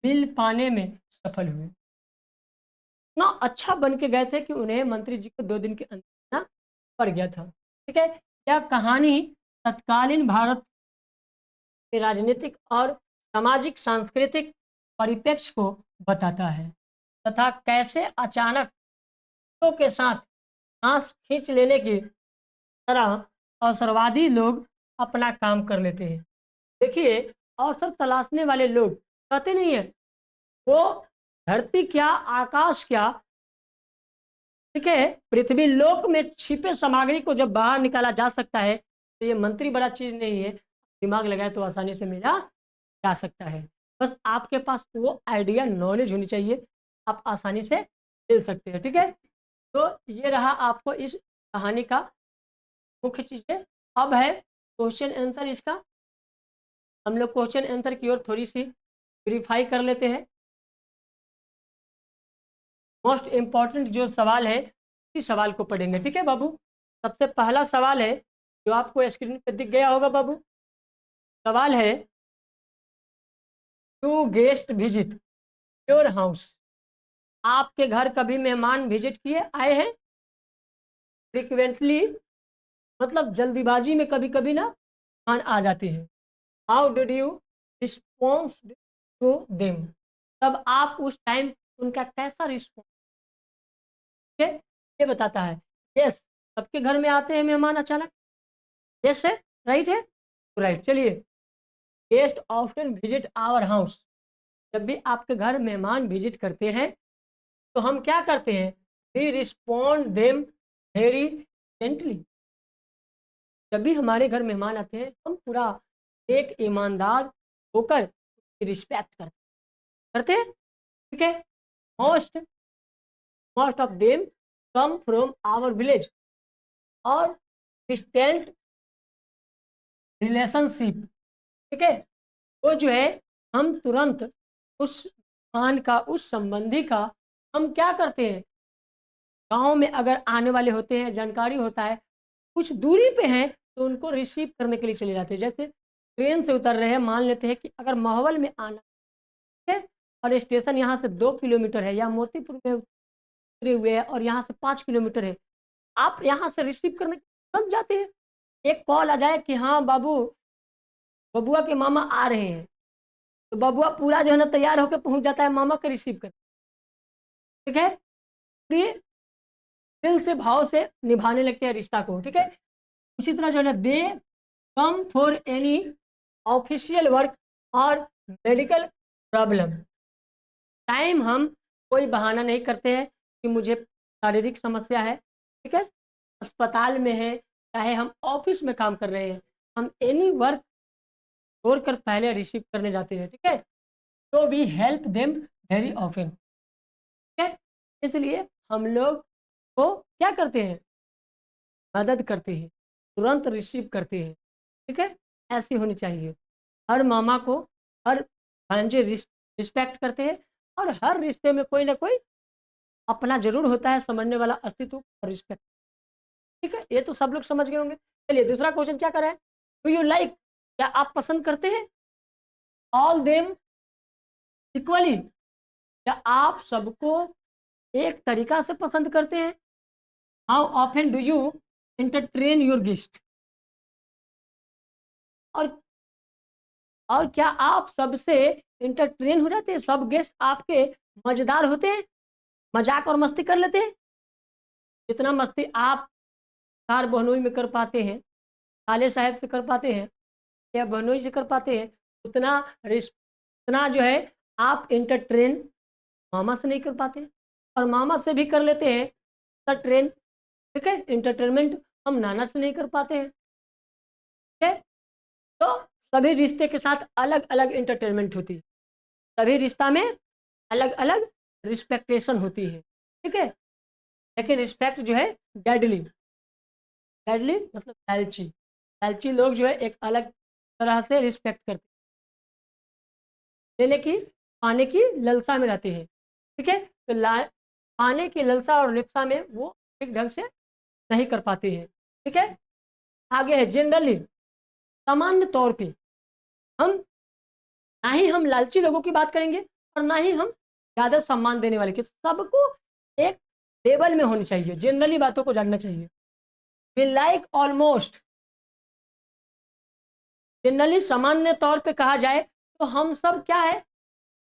बिल पाने में सफल हुए। इतना अच्छा बन के गए थे कि उन्हें मंत्री जी को 2 दिन के अंदर ना पड़ गया था। ठीक है, यह कहानी तत्कालीन भारत के राजनीतिक और सामाजिक सांस्कृतिक परिप्रेक्ष्य को बताता है तथा कैसे अचानक तो के साथ सांस खींच लेने की तरह अवसरवादी लोग अपना काम कर लेते हैं। देखिए, अवसर तलाशने वाले लोग कहते नहीं है वो धरती क्या आकाश क्या, ठीक है, पृथ्वी लोक में छिपे सामग्री को जब बाहर निकाला जा सकता है तो ये मंत्री बड़ा चीज नहीं है, दिमाग लगाए तो आसानी से मिला जा सकता है। बस आपके पास वो आइडिया नॉलेज होनी चाहिए, आप आसानी से मिल सकते हैं। ठीक है, तो ये रहा आपको इस कहानी का मुख्य चीजें। अब है क्वेश्चन आंसर इसका। हम लोग क्वेश्चन आंसर की ओर थोड़ी सी वेरीफाई कर लेते हैं। मोस्ट इम्पॉर्टेंट जो सवाल है इसी सवाल को पढ़ेंगे। ठीक है बाबू, सबसे पहला सवाल है जो आपको स्क्रीन पे दिख गया होगा बाबू। सवाल है, to guest visit your house. आपके घर कभी मेहमान विजिट किए आए हैं? फ्रिक्वेंटली मतलब जल्दीबाजी में कभी कभी ना मेहमान आ जाते हैं। How did you response to them, तब आप उस टाइम उनका कैसा रिस्पॉन्स, ये बताता है। यस, सबके घर में आते हैं मेहमान अचानक, यस है, राइट है, राइट। चलिए, guest often visit our house. जब भी आपके घर मेहमान विजिट करते हैं तो हम क्या करते हैं? We respond them very gently. जब भी हमारे घर मेहमान आते हैं हम पूरा एक ईमानदार होकर रिस्पेक्ट करते हैं। ठीक है, most most of them come from our village और डिस्टेंट रिलेशनशिप। ठीक है, वो जो है हम तुरंत उस खान का, उस संबंधी का हम क्या करते हैं, गांव में अगर आने वाले होते हैं, जानकारी होता है कुछ दूरी पे हैं तो उनको रिसीव करने के लिए चले जाते हैं। जैसे ट्रेन से उतर रहे हैं, मान लेते हैं कि अगर माहौल में आना है और स्टेशन यहाँ से 2 किलोमीटर है, या मोतीपुर में उतरे हुए हैं और यहाँ से 5 किलोमीटर है, आप यहाँ से रिसीव करने तुरंत जाते हैं। एक कॉल आ जाए कि हाँ बाबू, बबुआ के मामा आ रहे हैं, तो बबुआ पूरा जो है ना तैयार होकर पहुंच जाता है मामा को रिसीव कर। ठीक है, प्रिय दिल से भाव से निभाने लगते हैं रिश्ता को। ठीक है, उसी तरह जो है ना they come for any official work और मेडिकल प्रॉब्लम। टाइम हम कोई बहाना नहीं करते हैं कि मुझे शारीरिक समस्या है। ठीक है, अस्पताल में है, चाहे हम ऑफिस में काम कर रहे हैं, हम एनी वर्क छोड़कर पहले रिसीव करने जाते हैं। ठीक है, तो we help them very often. ठीक है, इसलिए हम लोग को क्या करते हैं, मदद करते हैं, तुरंत रिसीव करते हैं। ठीक है, ऐसी होनी चाहिए। हर मामा को, हर भांजे रिस्पेक्ट करते हैं, और हर रिश्ते में कोई ना कोई अपना जरूर होता है समझने वाला अस्तित्व और रिस्पेक्ट। ठीक है, ये तो सब लोग समझ गए होंगे। चलिए दूसरा क्वेश्चन क्या कर रहा है, डू यू लाइक, क्या आप पसंद करते हैं ऑल देम इक्वली, क्या आप सबको एक तरीका से पसंद करते हैं। How often do you entertain your guest, और क्या आप सबसे इंटरटेन हो जाते हैं, सब गेस्ट आपके मजेदार होते हैं, मजाक और मस्ती कर लेते हैं। जितना मस्ती आप कार बहनोई में कर पाते हैं, काले साहब से कर पाते हैं, या बहनोई से कर पाते हैं, उतना जो है आप इंटरटेन मामा से नहीं कर पाते, और मामा से भी कर लेते हैं इंटरटेन। ठीक है, इंटरटेनमेंट हम नाना से नहीं कर पाते हैं। ठीक है, तो सभी रिश्ते के साथ अलग अलग इंटरटेनमेंट होती है, सभी रिश्ता में अलग अलग रिस्पेक्टेशन होती है। ठीक है, लेकिन रिस्पेक्ट जो है डेडली, डेडली मतलब लालची, लालची लोग जो है एक अलग तरह से रिस्पेक्ट करते हैं, लेने की पाने की ललसा में रहते हैं। ठीक है, तो पाने की ललसा और लिप्सा में वो ठीक ढंग से नहीं कर पाते हैं। ठीक है, आगे है जनरली, सामान्य तौर पे हम, ना ही हम लालची लोगों की बात करेंगे और ना ही हम ज़्यादा सम्मान देने वाले की, सबको एक लेवल में होनी चाहिए, जनरली बातों को जानना चाहिए। वी लाइक ऑलमोस्ट, जनरली सामान्य तौर पे कहा जाए तो हम सब क्या है,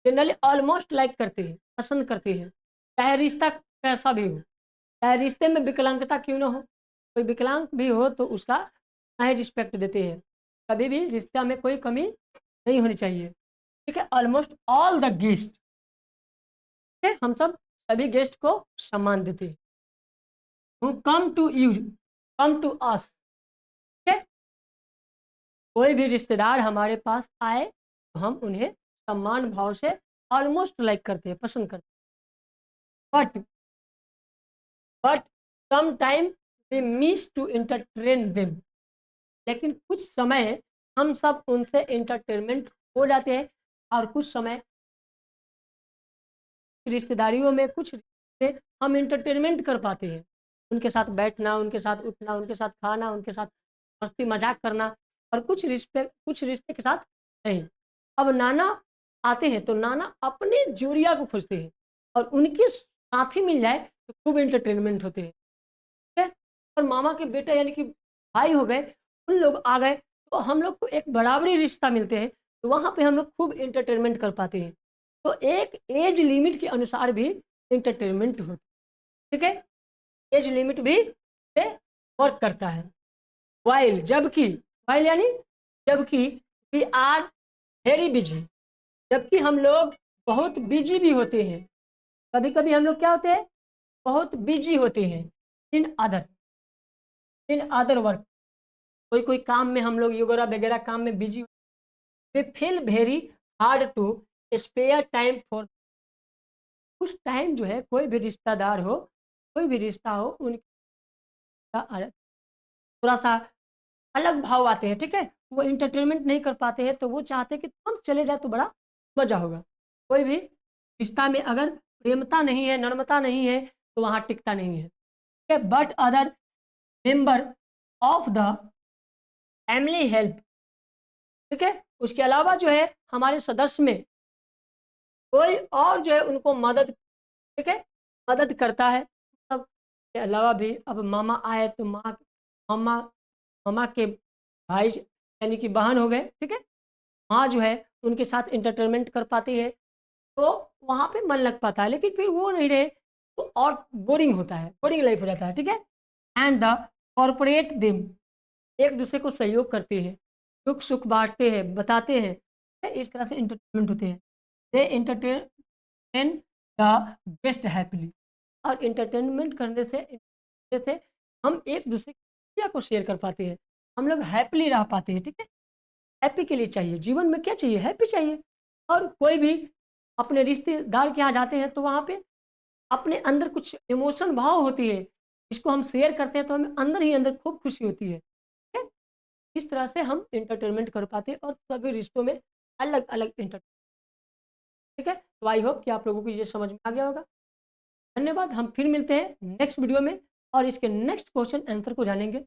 जनरली ऑलमोस्ट लाइक करते हैं, पसंद करते हैं, चाहे रिश्ता कैसा भी हो, चाहे रिश्ते में विकलांगता क्यों ना हो, कोई विकलांग भी हो तो उसका चाहे रिस्पेक्ट देते हैं, कभी भी रिश्ता में कोई कमी नहीं होनी चाहिए। ठीक है, ऑलमोस्ट ऑल द गेस्ट, हम सब सभी गेस्ट को सम्मान देते हैं। Who come to you, come to us. कोई भी रिश्तेदार हमारे पास आए तो हम उन्हें सम्मान भाव से ऑलमोस्ट लाइक करते हैं, पसंद करते हैं। But some time we miss to entertain them, लेकिन कुछ समय हम सब उनसे एंटरटेनमेंट हो जाते हैं, और कुछ समय रिश्तेदारियों में कुछ रिश्ते हम एंटरटेनमेंट कर पाते हैं, उनके साथ बैठना, उनके साथ उठना, उनके साथ खाना, उनके साथ मस्ती मजाक करना, और कुछ रिश्ते के साथ नहीं। अब नाना आते हैं तो नाना अपने जोरिया को खोजते हैं, और उनके साथी मिल जाए तो खूब एंटरटेनमेंट होते हैं। ठीक है, और मामा के बेटे यानी कि भाई हो गए, उन लोग आ गए तो हम लोग को एक बराबरी रिश्ता मिलते हैं, तो वहाँ पे हम लोग खूब एंटरटेनमेंट कर पाते हैं। तो एक एज लिमिट के अनुसार भी एंटरटेनमेंट होता है। ठीक है, एज लिमिट भी पे वर्क करता है। वाइल, जबकि, वाइल यानी जबकि, वी आर वेरी बिजी, जबकि हम लोग बहुत बिजी भी होते हैं, कभी कभी हम लोग क्या होते हैं, बहुत बिजी होते हैं इन अदर वर्क, कोई कोई काम में हम लोग वगैरह वगैरह काम में busy, we feel very hard to spare time for, उस टाइम जो है कोई भी रिश्तेदार हो, कोई भी रिश्ता हो, उनका थोड़ा सा अलग भाव आते हैं। ठीक है, वो एंटरटेनमेंट नहीं कर पाते हैं, तो वो चाहते हैं कि तुम चले जाए तो बड़ा मजा होगा। कोई भी रिश्ता में अगर प्रेमता नहीं है, नर्मता नहीं है, तो वहाँ टिकता नहीं है। But other member of the family help, ठीक है। उसके अलावा जो है हमारे सदस्य में कोई और जो है उनको मदद, ठीक है, मदद करता है। सब के अलावा भी अब मामा आए तो मामा मामा के भाई यानी कि बहन हो गए, ठीक है। माँ जो है उनके साथ इंटरटेनमेंट कर पाती है, तो वहाँ पे मन लग पाता है। लेकिन फिर वो नहीं रहे तो और बोरिंग होता है, बोरिंग लाइफ हो जाता है, ठीक है। एंड द कॉर्पोरेट दिम, एक दूसरे को सहयोग करते हैं, दुख सुख बांटते हैं, बताते हैं, ठीक है? इस तरह से इंटरटेनमेंट होते हैं। दे एंटरटेन द बेस्ट हैप्पीली, और इंटरटेनमेंट करने से हम एक दूसरे की खुशियाँ को शेयर कर पाते हैं, हम लोग हैप्पीली रह पाते हैं, ठीक है। हैप्पी के लिए चाहिए, जीवन में क्या चाहिए, हैप्पी चाहिए। और कोई भी अपने रिश्तेदार के यहाँ जाते हैं तो वहाँ पे अपने अंदर कुछ इमोशन भाव होती है, जिसको हम शेयर करते हैं तो हमें अंदर ही अंदर खूब खुशी होती है, ठीक है। इस तरह से हम इंटरटेनमेंट कर पाते हैं और सभी रिश्तों में अलग अलग इंटर, ठीक है। तो आई होप कि आप लोगों को ये समझ में आ गया होगा। धन्यवाद, हम फिर मिलते हैं नेक्स्ट वीडियो में और इसके नेक्स्ट क्वेश्चन आंसर को जानेंगे।